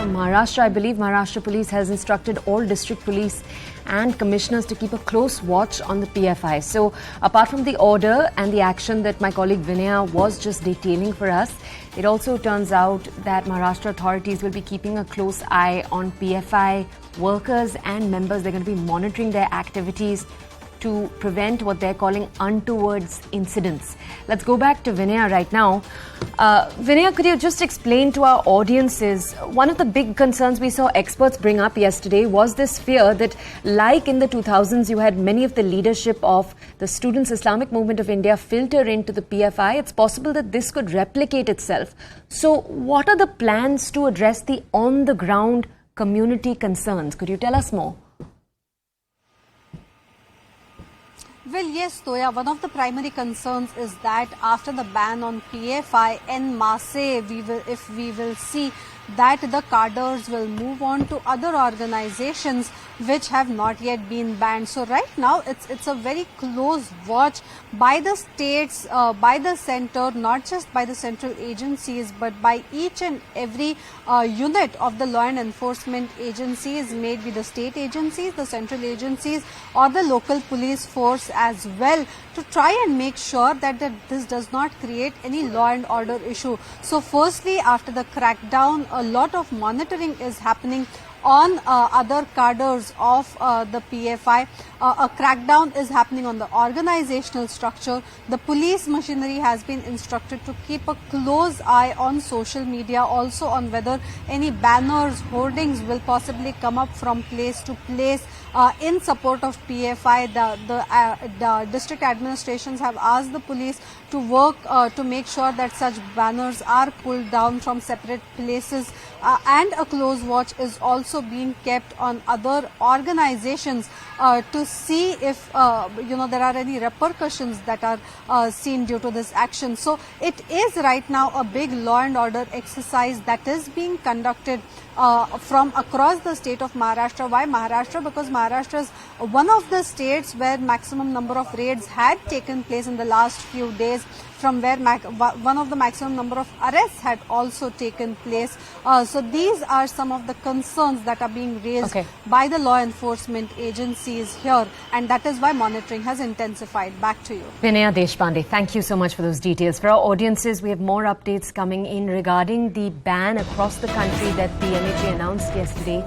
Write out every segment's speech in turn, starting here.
from Maharashtra. I believe Maharashtra police has instructed all district police and commissioners to keep a close watch on the PFI. So apart from the order and the action that my colleague Vinaya was just detailing for us, it also turns out that Maharashtra authorities will be keeping a close eye on PFI workers and members. They're going to be monitoring their activities to prevent what they're calling untoward incidents. Let's go back to Vinaya right now. Vinaya, could you just explain to our audiences, one of the big concerns we saw experts bring up yesterday was this fear that, like in the 2000s, you had many of the leadership of the Students' Islamic Movement of India filter into the PFI. It's possible that this could replicate itself. So what are the plans to address the on-the-ground community concerns? Could you tell us more? Well, yes, Toya, one of the primary concerns is that after the ban on PFI en masse, if we will see that the cadres will move on to other organizations which have not yet been banned. So right now it's a very close watch by the states, by the center, not just by the central agencies, but by each and every unit of the law and enforcement agencies, maybe the state agencies, the central agencies, or the local police force as well, to try and make sure that this does not create any law and order issue. So firstly, after the crackdown, a lot of monitoring is happening on other cadres of the PFI. A crackdown is happening on the organizational structure. The police machinery has been instructed to keep a close eye on social media, also on whether any banners, hoardings will possibly come up from place to place in support of PFI. The district administrations have asked the police to work to make sure that such banners are pulled down from separate places, and a close watch is also being kept on other organizations to see if there are any repercussions that are seen due to this action. So it is right now a big law and order exercise that is being conducted from across the state of Maharashtra. Why Maharashtra? Because Maharashtra is one of the states where maximum number of raids had taken place in the last few days, from where one of the maximum number of arrests had also taken place. So these are some of the concerns that are being raised by the law enforcement agencies here, and that is why monitoring has intensified. Back to you. Vinaya Deshpande, thank you so much for those details. For our audiences, we have more updates coming in regarding the ban across the country that the MHA announced yesterday.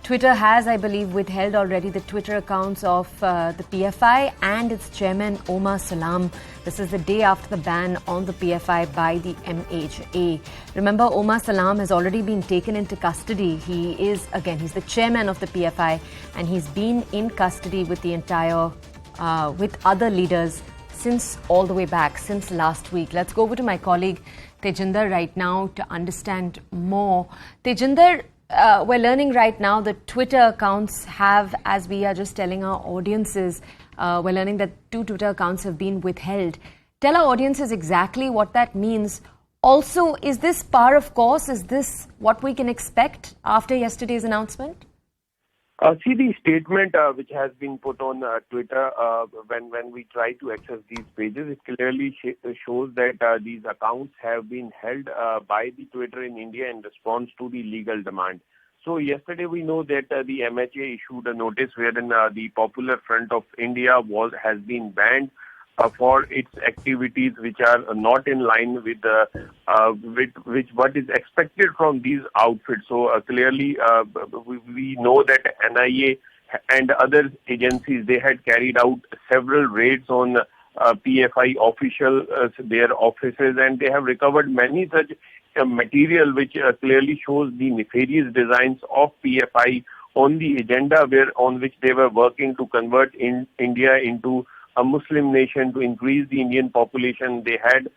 Twitter has, I believe, withheld already the Twitter accounts of the PFI and its chairman, Omar Salam. This is the day after the ban on the PFI by the MHA. Remember, Omar Salam has already been taken into custody. He's the chairman of the PFI, and he's been in custody with the entire, with other leaders since all the way back, since last week. Let's go over to my colleague Tejinder right now to understand more. Tejinder, we're learning right now that Twitter accounts have, as we are just telling our audiences, we're learning that 2 Twitter accounts have been withheld. Tell our audiences exactly what that means. Also, is this par of course? Is this what we can expect after yesterday's announcement? See, the statement which has been put on Twitter when we try to access these pages, it clearly shows that these accounts have been held by the Twitter in India in response to the legal demand. So yesterday we know that the MHA issued a notice wherein the Popular Front of India has been banned for its activities which are not in line with what is expected from these outfits. So clearly we know that NIA and other agencies, they had carried out several raids on PFI officials, their offices, and they have recovered many such material which clearly shows the nefarious designs of PFI on the agenda on which they were working to convert India into a Muslim nation, to increase the Indian population. They had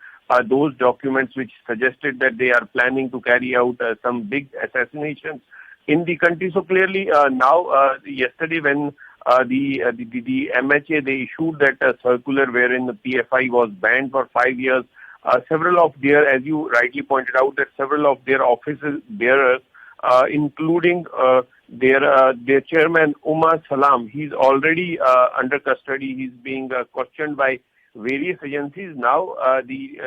those documents which suggested that they are planning to carry out some big assassinations in the country. So clearly now, yesterday when the MHA, they issued that circular wherein the PFI was banned for 5 years, several of their, as you rightly pointed out, that several of their offices bearers, including their chairman Umar Salam, he's already under custody. He's being questioned by various agencies. Now the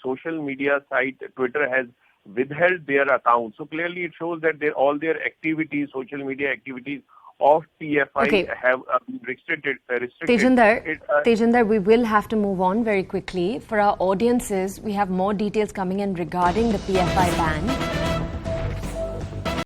social media site Twitter has withheld their accounts. So clearly it shows that all their activities, social media activities of PFI have been restricted. Tejinder, we will have to move on very quickly. For our audiences, we have more details coming in regarding the PFI ban.